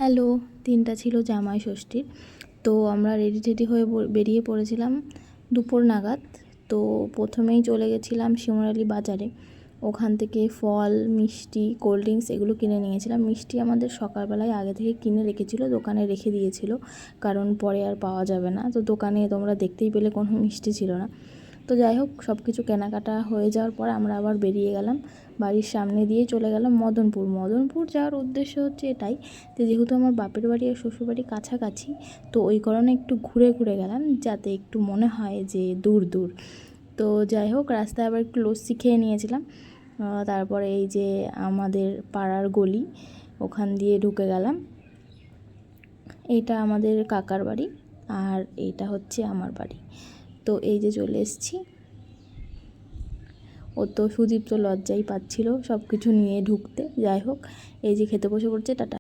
Hello, দিনটা ছিল জামাই ষষ্ঠীর। তো আমরা রেডি টেডি হয়ে বেরিয়ে পড়েছিলাম দুপুর নাগাদ। তো প্রথমেই চলে গেছিলাম শিমুরালি বাজারে। ওখান থেকে ফল, মিষ্টি, কোল্ড ড্রিঙ্কস এগুলো কিনে নিয়েছিলাম। মিষ্টি আমাদের সকালবেলায় আগে থেকে কিনে রেখেছিল, দোকানে রেখে দিয়েছিল, কারণ পরে আর পাওয়া যাবে না। তো দোকানে তোমরা দেখতেই পেলে কোনো মিষ্টি ছিল না। তো যাই হোক, সব কিছু কেনাকাটা হয়ে যাওয়ার পর আমরা আবার বেরিয়ে গেলাম। বাড়ির সামনে দিয়ে চলে গেলাম মদনপুর যাওয়ার উদ্দেশ্য হচ্ছে এটাই যে, যেহেতু আমার বাপের বাড়ি আর শ্বশুরবাড়ি কাছাকাছি, তো ওই কারণে একটু ঘুরে ঘুরে গেলাম, যাতে একটু মনে হয় যে দূর দূর। তো যাই হোক, রাস্তায় আবার একটু লস্যি খেয়ে নিয়েছিলাম। তারপরে এই যে আমাদের পাড়ার গলি, ওখান দিয়ে ঢুকে গেলাম। এইটা আমাদের কাকার বাড়ি আর এইটা হচ্ছে আমার বাড়ি। তো এই যে চলে এসেছি। ও তো সুদীপ তো লজ্জাই পাচ্ছিল সব কিছু নিয়ে ঢুকতে। যাই হোক, এই যে খেতে বসে পড়ছে, টাটা।